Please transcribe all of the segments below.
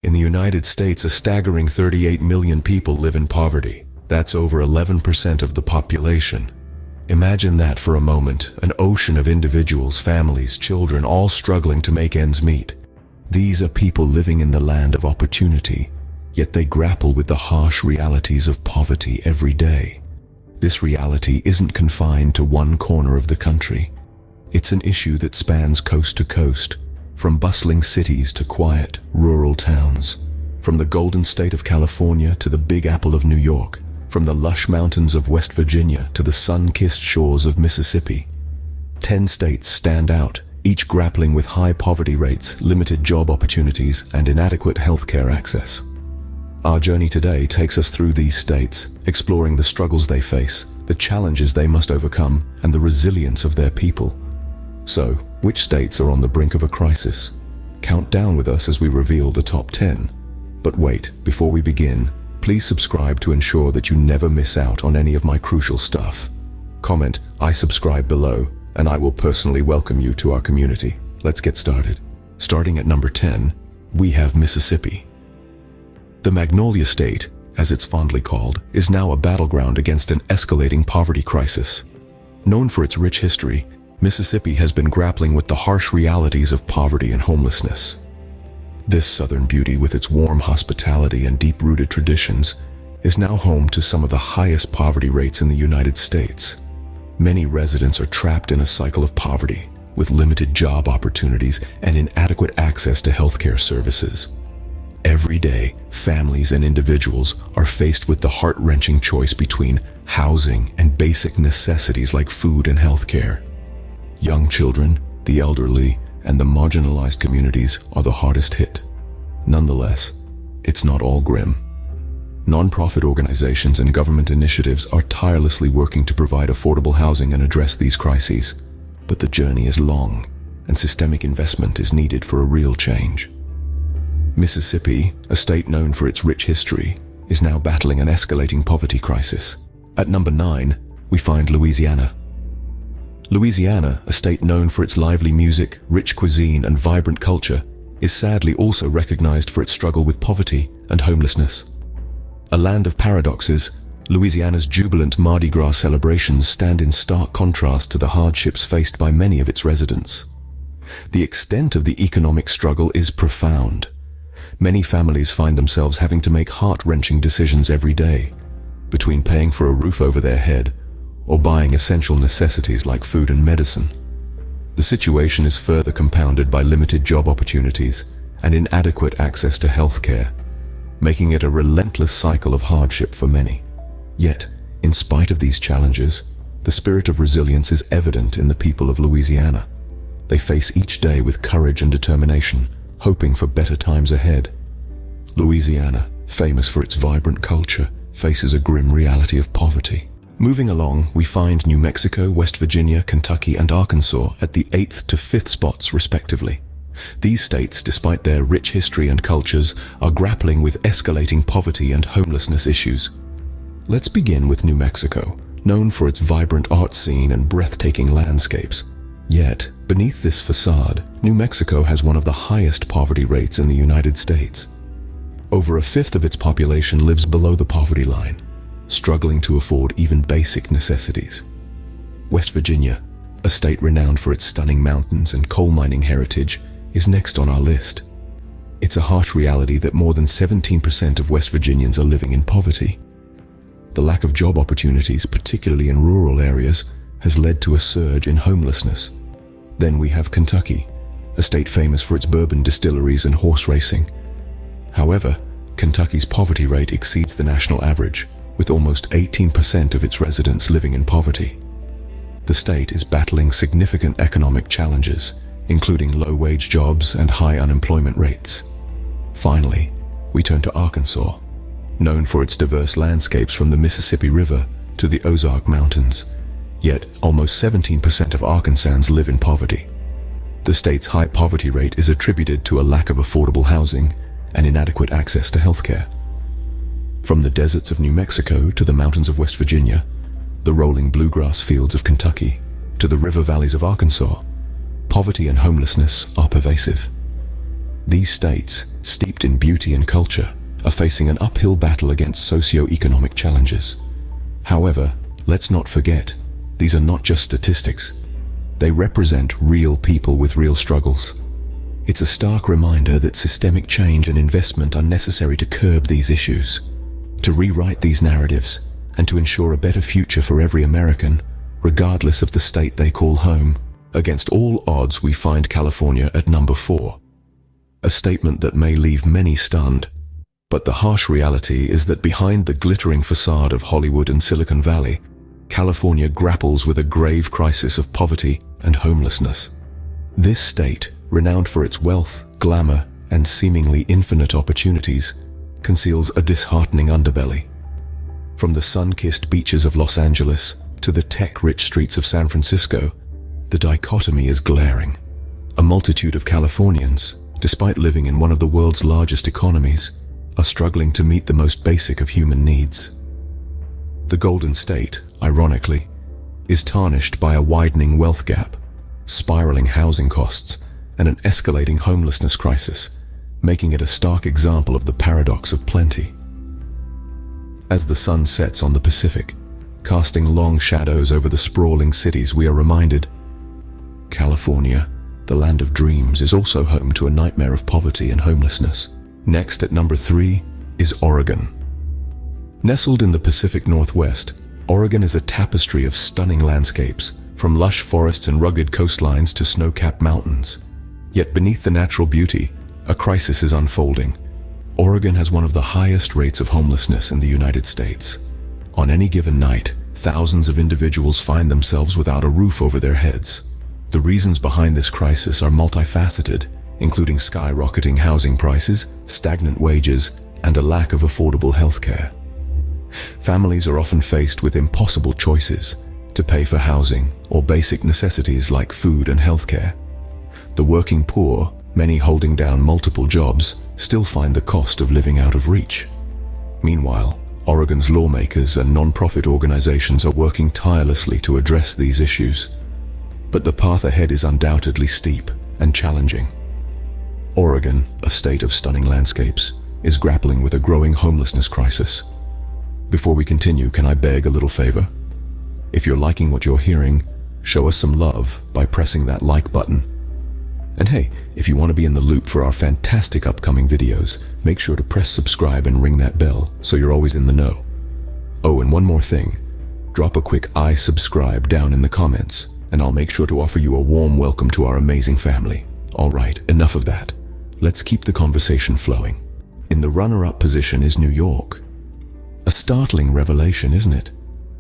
In the United States, a staggering 38 million people live in poverty. That's over 11% of the population. Imagine that for a moment, an ocean of individuals, families, children, all struggling to make ends meet. These are people living in the land of opportunity, yet they grapple with the harsh realities of poverty every day. This reality isn't confined to one corner of the country. It's an issue that spans coast to coast, from bustling cities to quiet, rural towns, from the Golden State of California to the Big Apple of New York, from the lush mountains of West Virginia to the sun-kissed shores of Mississippi. 10 states stand out, each grappling with high poverty rates, limited job opportunities, and inadequate healthcare access. Our journey today takes us through these states, exploring the struggles they face, the challenges they must overcome, and the resilience of their people. So, which states are on the brink of a crisis? Count down with us as we reveal the top 10. But wait, before we begin, please subscribe to ensure that you never miss out on any of my crucial stuff. Comment, "I subscribe" below, and I will personally welcome you to our community. Let's get started. Starting at number 10, we have Mississippi. The Magnolia State, as it's fondly called, is now a battleground against an escalating poverty crisis. Known for its rich history, Mississippi has been grappling with the harsh realities of poverty and homelessness. This southern beauty, with its warm hospitality and deep-rooted traditions, is now home to some of the highest poverty rates in the United States. Many residents are trapped in a cycle of poverty, with limited job opportunities and inadequate access to healthcare services. Every day, families and individuals are faced with the heart-wrenching choice between housing and basic necessities like food and healthcare. Young children, the elderly, and the marginalized communities are the hardest hit. Nonetheless, it's not all grim. Nonprofit organizations and government initiatives are tirelessly working to provide affordable housing and address these crises. But the journey is long, and systemic investment is needed for a real change. Mississippi, a state known for its rich history, is now battling an escalating poverty crisis. At number 9, we find Louisiana. Louisiana, a state known for its lively music, rich cuisine, and vibrant culture, is sadly also recognized for its struggle with poverty and homelessness. A land of paradoxes, Louisiana's jubilant Mardi Gras celebrations stand in stark contrast to the hardships faced by many of its residents. The extent of the economic struggle is profound. Many families find themselves having to make heart-wrenching decisions every day, between paying for a roof over their head or buying essential necessities like food and medicine. The situation is further compounded by limited job opportunities and inadequate access to healthcare, making it a relentless cycle of hardship for many. Yet, in spite of these challenges, the spirit of resilience is evident in the people of Louisiana. They face each day with courage and determination, hoping for better times ahead. Louisiana, famous for its vibrant culture, faces a grim reality of poverty. Moving along, we find New Mexico, West Virginia, Kentucky, and Arkansas at the 8th to 5th spots, respectively. These states, despite their rich history and cultures, are grappling with escalating poverty and homelessness issues. Let's begin with New Mexico, known for its vibrant art scene and breathtaking landscapes. Yet, beneath this facade, New Mexico has one of the highest poverty rates in the United States. Over a fifth of its population lives below the poverty line, struggling to afford even basic necessities. West Virginia, a state renowned for its stunning mountains and coal mining heritage, is next on our list. It's a harsh reality that more than 17% of West Virginians are living in poverty. The lack of job opportunities, particularly in rural areas, has led to a surge in homelessness. Then we have Kentucky, a state famous for its bourbon distilleries and horse racing. However, Kentucky's poverty rate exceeds the national average, with almost 18% of its residents living in poverty. The state is battling significant economic challenges, including low-wage jobs and high unemployment rates. Finally, we turn to Arkansas, known for its diverse landscapes from the Mississippi River to the Ozark Mountains. Yet, almost 17% of Arkansans live in poverty. The state's high poverty rate is attributed to a lack of affordable housing and inadequate access to healthcare. From the deserts of New Mexico to the mountains of West Virginia, the rolling bluegrass fields of Kentucky to the river valleys of Arkansas, poverty and homelessness are pervasive. These states, steeped in beauty and culture, are facing an uphill battle against socio-economic challenges. However, let's not forget, these are not just statistics. They represent real people with real struggles. It's a stark reminder that systemic change and investment are necessary to curb these issues, to rewrite these narratives, and to ensure a better future for every American, regardless of the state they call home. Against all odds, we find California at number 4. A statement that may leave many stunned, but the harsh reality is that behind the glittering facade of Hollywood and Silicon Valley, California grapples with a grave crisis of poverty and homelessness. This state, renowned for its wealth, glamour, and seemingly infinite opportunities, conceals a disheartening underbelly. From the sun-kissed beaches of Los Angeles to the tech-rich streets of San Francisco, the dichotomy is glaring. A multitude of Californians, despite living in one of the world's largest economies, are struggling to meet the most basic of human needs. The Golden State, ironically, is tarnished by a widening wealth gap, spiraling housing costs, and an escalating homelessness crisis, making it a stark example of the paradox of plenty. As the sun sets on the Pacific, casting long shadows over the sprawling cities, we are reminded, California, the land of dreams, is also home to a nightmare of poverty and homelessness. Next at number 3 is Oregon. Nestled in the Pacific Northwest, Oregon is a tapestry of stunning landscapes, from lush forests and rugged coastlines to snow-capped mountains. Yet beneath the natural beauty, a crisis is unfolding. Oregon has one of the highest rates of homelessness in the United States. On any given night, thousands of individuals find themselves without a roof over their heads. The reasons behind this crisis are multifaceted, including skyrocketing housing prices, stagnant wages, and a lack of affordable health care. Families are often faced with impossible choices to pay for housing or basic necessities like food and health care. The working poor, many holding down multiple jobs, still find the cost of living out of reach. Meanwhile, Oregon's lawmakers and non-profit organizations are working tirelessly to address these issues. But the path ahead is undoubtedly steep and challenging. Oregon, a state of stunning landscapes, is grappling with a growing homelessness crisis. Before we continue, can I beg a little favor? If you're liking what you're hearing, show us some love by pressing that like button. And hey, if you want to be in the loop for our fantastic upcoming videos, make sure to press subscribe and ring that bell so you're always in the know. Oh, and one more thing. Drop a quick "I subscribe" down in the comments, and I'll make sure to offer you a warm welcome to our amazing family. All right, enough of that. Let's keep the conversation flowing. In the runner-up position is New York. A startling revelation, isn't it?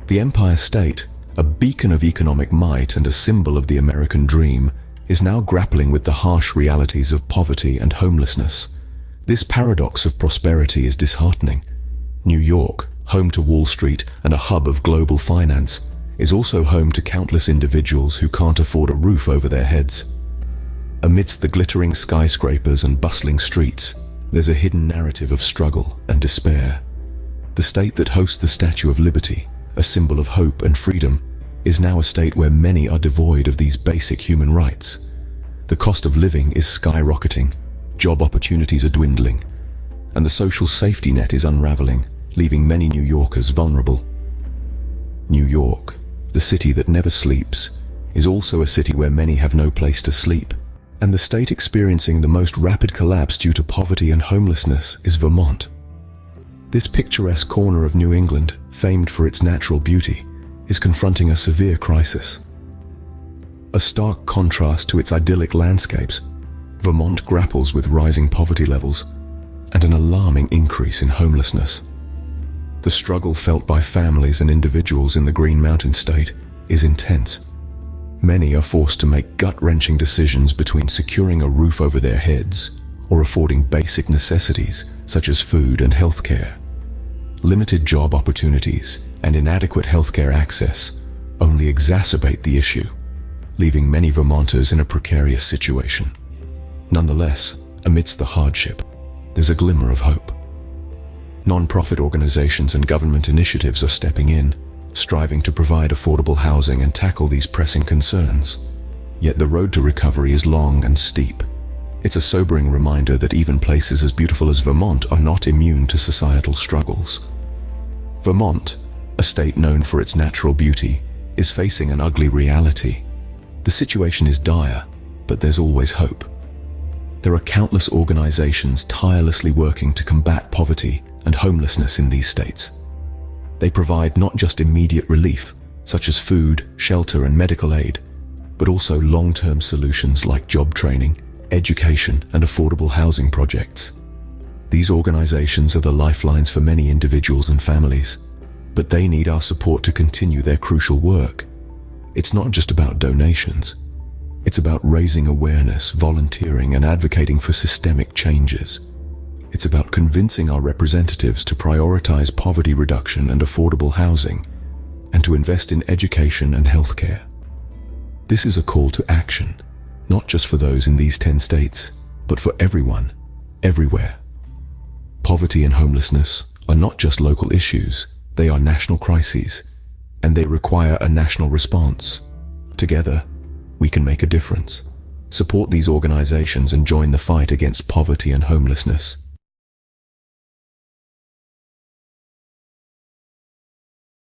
The Empire State, a beacon of economic might and a symbol of the American dream, is now grappling with the harsh realities of poverty and homelessness. This paradox of prosperity is disheartening. New York, home to Wall Street and a hub of global finance, is also home to countless individuals who can't afford a roof over their heads. Amidst the glittering skyscrapers and bustling streets, there's a hidden narrative of struggle and despair. The state that hosts the Statue of Liberty, a symbol of hope and freedom, is now a state where many are devoid of these basic human rights. The cost of living is skyrocketing, job opportunities are dwindling, and the social safety net is unraveling, leaving many New Yorkers vulnerable. New York, the city that never sleeps, is also a city where many have no place to sleep. And the state experiencing the most rapid collapse due to poverty and homelessness is Vermont. This picturesque corner of New England, famed for its natural beauty, is confronting a severe crisis. A stark contrast to its idyllic landscapes, Vermont grapples with rising poverty levels and an alarming increase in homelessness. The struggle felt by families and individuals in the Green Mountain State is intense. Many are forced to make gut-wrenching decisions between securing a roof over their heads or affording basic necessities such as food and health care. Limited job opportunities and inadequate healthcare access only exacerbate the issue, leaving many Vermonters in a precarious situation. Nonetheless, amidst the hardship, there's a glimmer of hope. Non-profit organizations and government initiatives are stepping in, striving to provide affordable housing and tackle these pressing concerns. Yet the road to recovery is long and steep. It's a sobering reminder that even places as beautiful as Vermont are not immune to societal struggles. Vermont, a state known for its natural beauty, is facing an ugly reality. The situation is dire, but there's always hope. There are countless organizations tirelessly working to combat poverty and homelessness in these states. They provide not just immediate relief, such as food, shelter, and medical aid, but also long-term solutions like job training, education, and affordable housing projects. These organizations are the lifelines for many individuals and families, but they need our support to continue their crucial work. It's not just about donations. It's about raising awareness, volunteering, and advocating for systemic changes. It's about convincing our representatives to prioritize poverty reduction and affordable housing, and to invest in education and healthcare. This is a call to action, not just for those in these 10 states, but for everyone, everywhere. Poverty and homelessness are not just local issues, they are national crises, and they require a national response. Together, we can make a difference. Support these organizations and join the fight against poverty and homelessness.